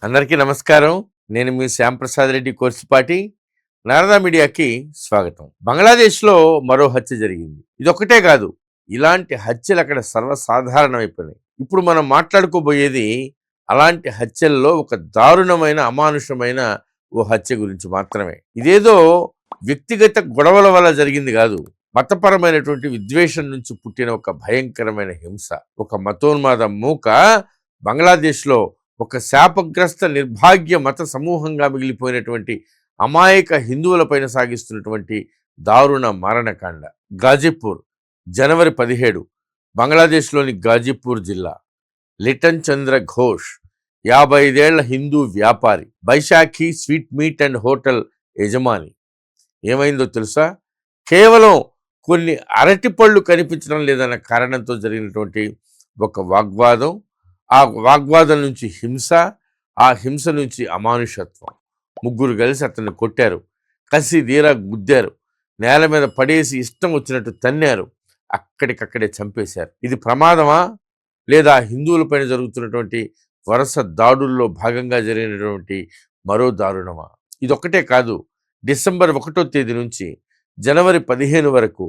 అందరికీ నమస్కారం. నేను మీ శ్యాంప్రసాద్ రెడ్డి కోర్సుపాటి. నారదా మీడియాకి స్వాగతం. బంగ్లాదేశ్లో మరో హత్య జరిగింది. ఇదొక్కటే కాదు, ఇలాంటి హత్యలు అక్కడ సర్వసాధారణమైపోయినాయి. ఇప్పుడు మనం మాట్లాడుకోబోయేది అలాంటి హత్యల్లో ఒక దారుణమైన అమానుషమైన ఓ హత్య గురించి మాత్రమే. ఇదేదో వ్యక్తిగత గొడవల వల్ల జరిగింది కాదు, మతపరమైనటువంటి విద్వేషం నుంచి పుట్టిన ఒక భయంకరమైన హింస. ఒక మతోన్మాద మూక బంగ్లాదేశ్లో ఒక శాపగ్రస్త నిర్భాగ్య మత సమూహంగా మిగిలిపోయినటువంటి అమాయక హిందువులపైన సాగిస్తున్నటువంటి దారుణ మారణకాండ. గాజీపూర్, జనవరి 17, బంగ్లాదేశ్లోని గాజీపూర్ జిల్లా. లిటన్ చంద్ర ఘోష్ 55 ఏళ్ల హిందూ వ్యాపారి, Baisakhi sweet meat and hotel యజమాని. ఏమైందో తెలుసా? కేవలం కొన్ని అరటి పళ్ళు కనిపించడం లేదన్న కారణంతో జరిగినటువంటి ఒక వాగ్వాదం, ఆ వాగ్వాదం నుంచి హింస, ఆ హింస నుంచి అమానుషత్వం. ముగ్గురు కలిసి అతన్ని కొట్టారు, కసి తీరా గుద్దారు, నేల మీద పడేసి ఇష్టం వచ్చినట్టు తన్నారు, అక్కడికక్కడే చంపేశారు. ఇది ప్రమాదమా లేదా హిందువులపైన జరుగుతున్నటువంటి వరుస దాడుల్లో భాగంగా జరిగినటువంటి మరో దారుణమా? ఇదొక్కటే కాదు, డిసెంబర్ 1వ తేదీ నుంచి జనవరి 15 వరకు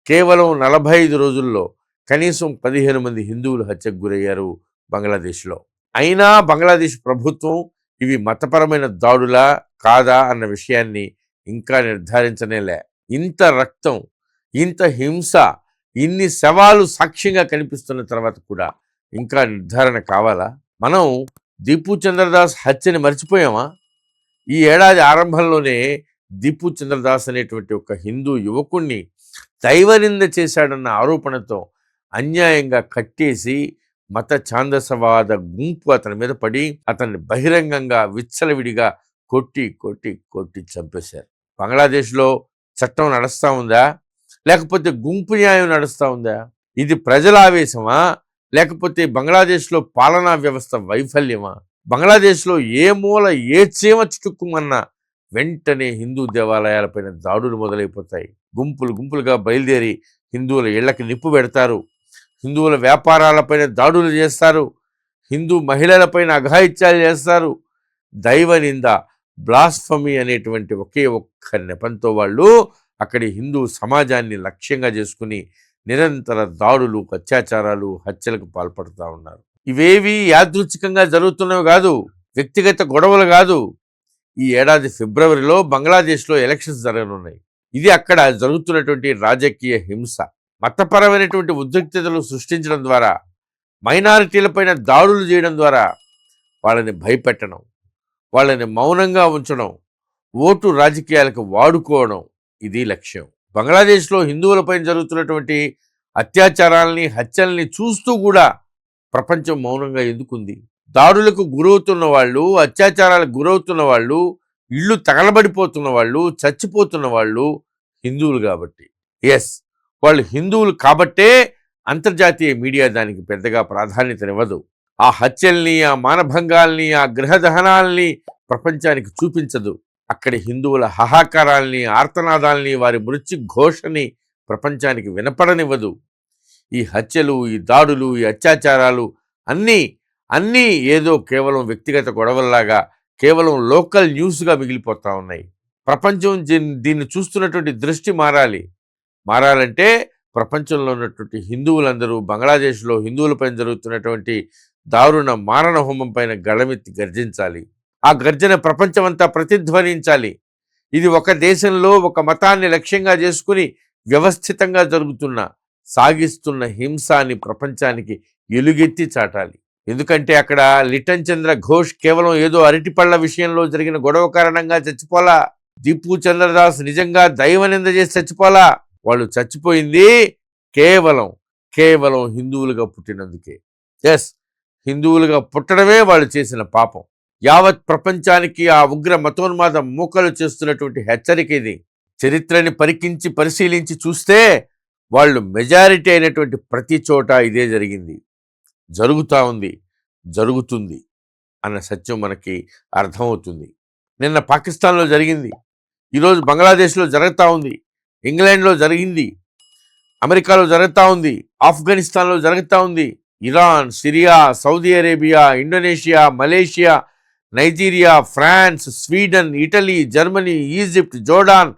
కేవలం 45 రోజుల్లో కనీసం 15 మంది హిందువులు హత్యకు గురయ్యారు బంగ్లాదేశ్లో. అయినా బంగ్లాదేశ్ ప్రభుత్వం ఇవి మతపరమైన దాడులా కాదా అన్న విషయాన్ని ఇంకా నిర్ధారించనేలే. ఇంత రక్తం, ఇంత హింస, ఇన్ని శవాలు సాక్ష్యంగా కనిపిస్తున్న తర్వాత కూడా ఇంకా నిర్ధారణ కావాలా? మనం దీపు చంద్రదాస్ హత్యని మర్చిపోయామా? ఈ ఏడాది ఆరంభంలోనే దీపు చంద్రదాస్ అనేటువంటి ఒక హిందూ యువకుణ్ణి దైవనింద చేశాడన్న ఆరోపణతో అన్యాయంగా కట్టేసి మత ఛాందసవాద గుంపు అతని మీద పడి అతన్ని బహిరంగంగా విచ్చలవిడిగా కొట్టి కొట్టి కొట్టి చంపేశారు. బంగ్లాదేశ్లో చట్టం నడుస్తూ ఉందా, లేకపోతే గుంపు న్యాయం నడుస్తూ ఉందా? ఇది ప్రజల ఆవేశమా, లేకపోతే బంగ్లాదేశ్లో పాలనా వ్యవస్థ వైఫల్యమా? బంగ్లాదేశ్లో ఏ మూల ఏ చీమ చిటుక్కుమన్నా వెంటనే హిందూ దేవాలయాలపైన దాడులు మొదలైపోతాయి. గుంపులు గుంపులుగా బయలుదేరి హిందువుల ఇళ్లకి నిప్పు పెడతారు, హిందువుల వ్యాపారాలపైన దాడులు చేస్తారు, హిందూ మహిళలపైన అఘాయిత్యాలు చేస్తారు. దైవ నింద, బ్లాస్ఫమీ అనేటువంటి ఒకే ఒక్క నెపంతో వాళ్ళు అక్కడి హిందూ సమాజాన్ని లక్ష్యంగా చేసుకుని నిరంతర దాడులు, అత్యాచారాలు, హత్యలకు పాల్పడుతూ ఉన్నారు. ఇవేవి యాదృచ్ఛికంగా జరుగుతున్నవి కాదు, వ్యక్తిగత గొడవలు కాదు. ఈ ఏడాది ఫిబ్రవరిలో బంగ్లాదేశ్లో ఎలక్షన్స్ జరగనున్నాయి. ఇది అక్కడ జరుగుతున్నటువంటి రాజకీయ హింస. మతపరమైనటువంటి ఉద్రిక్తతలు సృష్టించడం ద్వారా, మైనారిటీలపైన దాడులు చేయడం ద్వారా వాళ్ళని భయపెట్టడం, వాళ్ళని మౌనంగా ఉంచడం, ఓటు రాజకీయాలకు వాడుకోవడం, ఇది లక్ష్యం. బంగ్లాదేశ్లో హిందువులపైన జరుగుతున్నటువంటి అత్యాచారాలని, హత్యల్ని చూస్తూ కూడా ప్రపంచం మౌనంగా ఎందుకుంది? దాడులకు గురవుతున్న వాళ్ళు, అత్యాచారాలకు గురవుతున్న వాళ్ళు, ఇళ్ళు తగలబడిపోతున్న వాళ్ళు, చచ్చిపోతున్న వాళ్ళు హిందువులు కాబట్టి. ఎస్, వాళ్ళు హిందువులు కాబట్టే అంతర్జాతీయ మీడియా దానికి పెద్దగా ప్రాధాన్యతనివ్వదు. ఆ హత్యల్ని, ఆ మానభంగాల్ని, ఆ గృహదహనాల్ని ప్రపంచానికి చూపించదు. అక్కడి హిందువుల హాహాకారాల్ని, ఆర్తనాదాల్ని, వారి మృత్యు ఘోషని ప్రపంచానికి వినపడనివ్వదు. ఈ హత్యలు, ఈ దాడులు, ఈ అత్యాచారాలు అన్నీ అన్నీ ఏదో కేవలం వ్యక్తిగత గొడవల్లాగా, కేవలం లోకల్ న్యూస్గా మిగిలిపోతూ ఉన్నాయి. ప్రపంచం దీన్ని చూస్తున్నటువంటి దృష్టి మారాలంటే ప్రపంచంలో ఉన్నటువంటి హిందువులందరూ బంగ్లాదేశ్లో హిందువులపైన జరుగుతున్నటువంటి దారుణ మారణ హోమం పైన గళమెత్తి గర్జించాలి. ఆ గర్జన ప్రపంచమంతా ప్రతిధ్వనించాలి. ఇది ఒక దేశంలో ఒక మతాన్ని లక్ష్యంగా చేసుకుని వ్యవస్థితంగా సాగిస్తున్న హింసాన్ని ప్రపంచానికి ఎలుగెత్తి చాటాలి. ఎందుకంటే అక్కడ లిటన్ చంద్ర ఘోష్ కేవలం ఏదో అరటిపళ్ళ విషయంలో జరిగిన గొడవ కారణంగా చచ్చిపోలా. దీపు చంద్రదాస్ నిజంగా దైవనింద చేసి చచ్చిపోలా. వాళ్ళు చచ్చిపోయింది కేవలం హిందువులుగా పుట్టినందుకే. ఎస్, హిందువులుగా పుట్టడమే వాళ్ళు చేసిన పాపం. యావత్ ప్రపంచానికి ఆ ఉగ్ర మతోన్మాద మూకలు చేస్తున్నటువంటి హెచ్చరిక ఇది. చరిత్రని పరిశీలించి చూస్తే వాళ్ళు మెజారిటీ అయినటువంటి ప్రతి చోట ఇదే జరిగింది, జరుగుతూ ఉంది, జరుగుతుంది అన్న సత్యం మనకి అర్థమవుతుంది. నిన్న పాకిస్తాన్లో జరిగింది, ఈరోజు బంగ్లాదేశ్లో జరుగుతూ ఉంది, ఇంగ్లాండ్లో జరిగింది, అమెరికాలో జరుగుతూ ఉంది, ఆఫ్ఘనిస్తాన్లో జరుగుతూ ఉంది, Iran, Syria, Saudi Arabia, Indonesia, Malaysia, Nigeria, France, Sweden, Italy, Germany, Egypt, Jordan,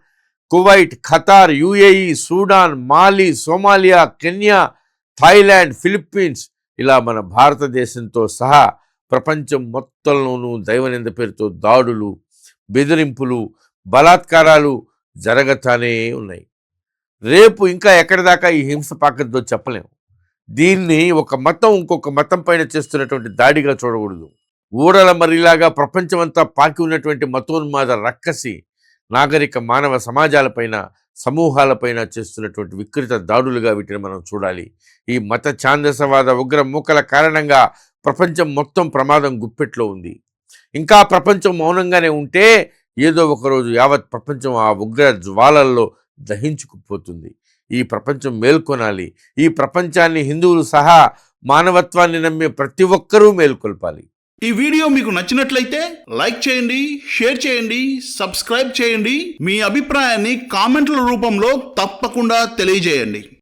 Kuwait, Qatar, UAE, Sudan, Mali, Somalia, Kenya, Thailand, Philippines ఇలా మన భారతదేశంతో సహా ప్రపంచం మొత్తంలోనూ దైవనింద పేరుతో దాడులు, బెదిరింపులు, బలాత్కారాలు జరగతానే ఉన్నాయి. రేపు ఇంకా ఎక్కడి దాకా ఈ హింస పాకద్దో చెప్పలేము. దీన్ని ఒక మతం ఇంకొక మతం పైన చేస్తున్నటువంటి దాడిగా చూడకూడదు. ఊరల మరిలాగా ప్రపంచమంతా పాకి ఉన్నటువంటి మతోన్మాద రక్కసి నాగరిక మానవ సమాజాలపైన, సమూహాలపైన చేస్తున్నటువంటి వికృత దాడులుగా వీటిని మనం చూడాలి. ఈ మత ఛాందసవాద ఉగ్ర మూకల కారణంగా ప్రపంచం మొత్తం ప్రమాదం గుప్పెట్లో ఉంది. ఇంకా ప్రపంచం మౌనంగానే ఉంటే ఏదో ఒకరోజు యావత్ ప్రపంచం ఆ ఉగ్ర జ్వాలల్లో దహించుకుపోతుంది. ఈ ప్రపంచం మేల్కొనాలి. ఈ ప్రపంచాన్ని హిందువులు సహా మానవత్వాన్ని నమ్మే ప్రతి ఒక్కరూ మేల్కొల్పాలి. ఈ వీడియో మీకు నచ్చినట్లయితే లైక్ చేయండి, షేర్ చేయండి, సబ్స్క్రైబ్ చేయండి. మీ అభిప్రాయాన్ని కామెంట్ల రూపంలో తప్పకుండా తెలియజేయండి.